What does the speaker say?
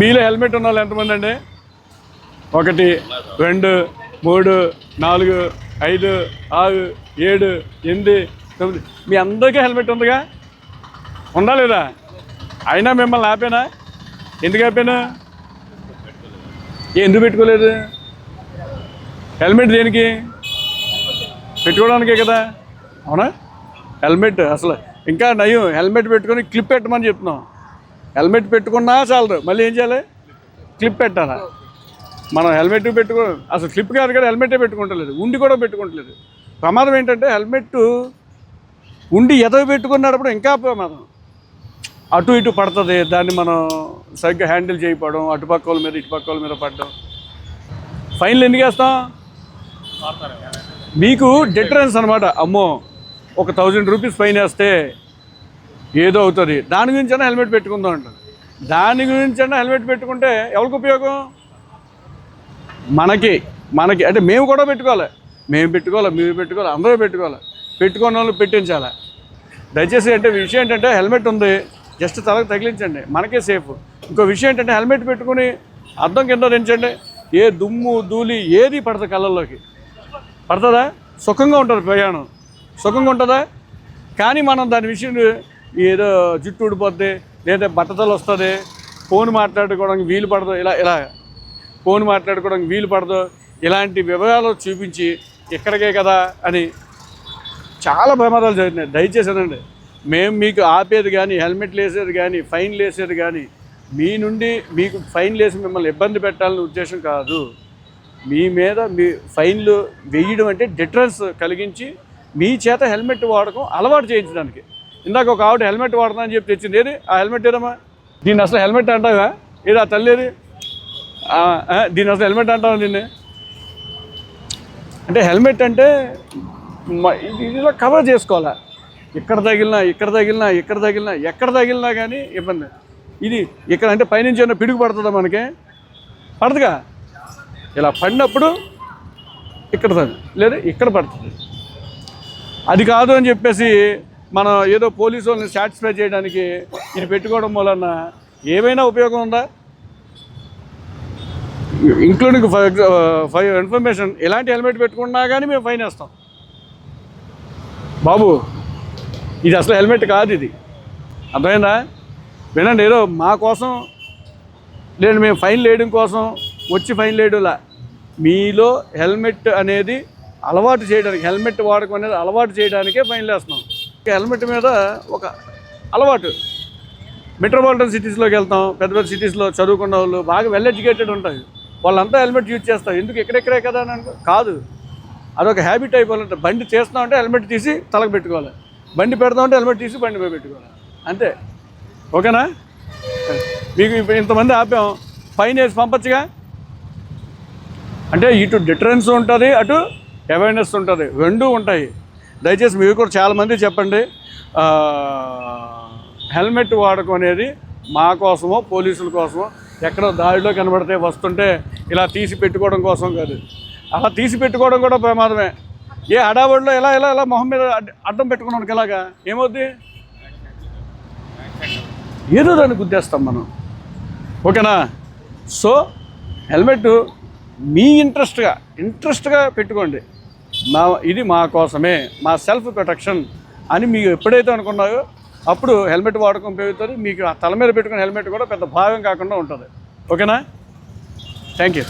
మీలో హెల్మెట్ ఉన్న వాళ్ళు ఎంతమంది అండి? 1 2 3 4 5 6 7 8 9 మీ అందరికీ హెల్మెట్ ఉందిగా, ఉందా లేదా? అయినా మిమ్మల్ని ఆపానా? ఎందుకు ఆపాను? ఎందుకు పెట్టుకోలేదు? హెల్మెట్ దేనికి? పెట్టుకోవడానికే కదా, అవునా? హెల్మెట్ అసలు ఇంకా నయం, హెల్మెట్ పెట్టుకొని క్లిప్ పెట్టమని చెప్తున్నాం. హెల్మెట్ పెట్టుకున్నా చాలదు, మళ్ళీ ఏం చేయాలి? క్లిప్ పెట్టాలా? మనం హెల్మెట్ పెట్టుకో, అసలు క్లిప్ కాదు కదా, హెల్మెటే పెట్టుకుంటలేదు, ఉండి కూడా పెట్టుకుంటలేదు. ప్రమాదం ఏంటంటే హెల్మెట్ ఉండి ఎదవి పెట్టుకున్నప్పుడు ఇంకా ప్రమాదం. అటు ఇటు పడుతుంది, దాన్ని మనం సరిగ్గా హ్యాండిల్ చేయకపోవడం, అటుపక్క వాళ్ళ మీద ఇటుపక్క వాళ్ళ మీద పడడం. ఫైన్లు ఎందుకు వేస్తాం? మీకు డిటరెన్స్ అనమాట. అమ్మో ఒక 1000 రూపీస్ ఫైన్ వేస్తే ఏదో అవుతుంది, దాని గురించైనా హెల్మెట్ పెట్టుకుందాం అంటారు. దాని గురించైనా హెల్మెట్ పెట్టుకుంటే ఎవరికి ఉపయోగం? మనకి అంటే మేము కూడా పెట్టుకోవాలి, మీరు పెట్టుకోవాలి, అందరూ పెట్టుకోవాలి. పెట్టుకున్న వాళ్ళు పెట్టించాలి. దయచేసి అంటే విషయం ఏంటంటే హెల్మెట్ ఉంది, జస్ట్ తలకు తగిలించండి, మనకే సేఫ్. ఇంకో విషయం ఏంటంటే హెల్మెట్ పెట్టుకుని అద్దం కింద దించండి, ఏ దుమ్ము ధూళి ఏది పడుతుంది, కళ్ళల్లోకి పడుతుందా? సుఖంగా ఉంటుంది, ప్రయాణం సుఖంగా ఉంటుందా? కానీ మనం దాని విషయం ఏదో జుట్టు ఊడిపోద్ది, లేదా బట్టతలు వస్తుంది, ఫోన్ మాట్లాడుకోవడానికి వీలు పడదు, ఇలా ఫోన్ మాట్లాడుకోవడానికి వీలు పడదు, ఇలాంటి వివరాలు చూపించి ఇక్కడికే కదా అని చాలా ప్రమాదాలు జరుగుతున్నాయి. దయచేసానండి, మేము మీకు ఆపేది కానీ, హెల్మెట్లు వేసేది కానీ, ఫైన్లు వేసేది కానీ మీ నుండి మీకు ఫైన్లు వేసి మిమ్మల్ని ఇబ్బంది పెట్టాలనే ఉద్దేశం కాదు. మీ మీద మీ ఫైన్లు వేయడం అంటే డిటరెన్స్ కలిగించి మీ చేత హెల్మెట్ వాడకం అలవాటు చేయించడానికి. ఇందాక ఒక ఆవిడ హెల్మెట్ వాడుతున్నా అని చెప్పి తెచ్చింది, ఏది ఆ హెల్మెట్ ఏదమ్మా? దీన్ని అసలు హెల్మెట్ అంటావా? ఏది ఆ తల్లేది? దీన్ని అసలు హెల్మెట్ అంటావా? దీన్ని అంటే హెల్మెట్ అంటే ఇదిలో కవర్ చేసుకోవాలా, ఎక్కడ తగిలినా కానీ ఇబ్బంది. ఇది ఇక్కడ అంటే పైనుంచి ఏమైనా పిడుగు పడుతుందా? మనకి పడదుగా. ఇలా పడినప్పుడు ఇక్కడ లేదా ఇక్కడ పడుతుంది. అది కాదు అని చెప్పేసి మనం ఏదో పోలీసు వాళ్ళని సాటిస్ఫై చేయడానికి ఇది పెట్టుకోవడం వలన ఏమైనా ఉపయోగం ఉందా? ఇంక్లూడింగ్ ఫర్ ఇన్ఫర్మేషన్, ఇలాంటి హెల్మెట్ పెట్టుకున్నా కానీ మేము ఫైన్ వేస్తాం. బాబు ఇది అసలు హెల్మెట్ కాదు, ఇది అర్థమైందా? వినండి, ఏదో మా కోసం లేదు, మేము ఫైన్ వేయడం కోసం వచ్చి ఫైన్ వేయడంలా, మీలో హెల్మెట్ అనేది అలవాటు చేయడానికి, హెల్మెట్ వాడకం అనేది అలవాటు చేయడానికే ఫైన్లు వేస్తున్నాం. హెల్మెట్ మీద ఒక అలవాటు. మెట్రోపాలిటన్ సిటీస్లోకి వెళ్తాం, పెద్ద పెద్ద సిటీస్లో చదువుకున్న వాళ్ళు, బాగా వెల్ ఎడ్యుకేటెడ్ ఉంటాయి, వాళ్ళంతా హెల్మెట్ యూజ్ చేస్తారు. ఎందుకు ఎక్కడెక్కడే కదా అని కాదు, అదొక హ్యాబిట్ అయిపోవాలంటే. బండి చేస్తామంటే హెల్మెట్ తీసి తలకు పెట్టుకోవాలి, బండి పెడతామంటే హెల్మెట్ తీసి బండి మీద పెట్టుకోవాలి, అంతే. ఓకేనా? మీకు ఇప్పుడు ఇంతమంది ఆపాం, ఫైన్ వేసి పంపచ్చుగా. అంటే ఇటు డిటరెన్స్ ఉంటుంది, అటు అవేర్నెస్ ఉంటుంది, రెండూ ఉంటాయి. దయచేసి మీరు కూడా చాలామంది చెప్పండి, హెల్మెట్ వాడకం అనేది మా కోసమో పోలీసుల కోసమో, ఎక్కడో దారిలో కనబడితే వస్తుంటే ఇలా తీసి పెట్టుకోవడం కోసం కాదు. అలా తీసి పెట్టుకోవడం కూడా ప్రమాదమే. ఏ హడావుడిలో ఇలా మొహం మీద అడ్డం పెట్టుకున్నానికి ఎలాగా ఏమవుద్ది? ఏదో దాన్ని గుద్దేస్తాం మనం. ఓకేనా? సో హెల్మెట్ మీ ఇంట్రెస్ట్గా పెట్టుకోండి. ఇది మా కోసమే, మా సెల్ఫ్ ప్రొటెక్షన్ అని మీకు ఎప్పుడైతే అనుకున్నారో అప్పుడు హెల్మెట్ వాడకం పెరుగుతుంది. మీకు తల మీద పెట్టుకున్న హెల్మెట్ కూడా పెద్ద భారం కాకుండా ఉంటుంది. ఓకేనా? Thank you.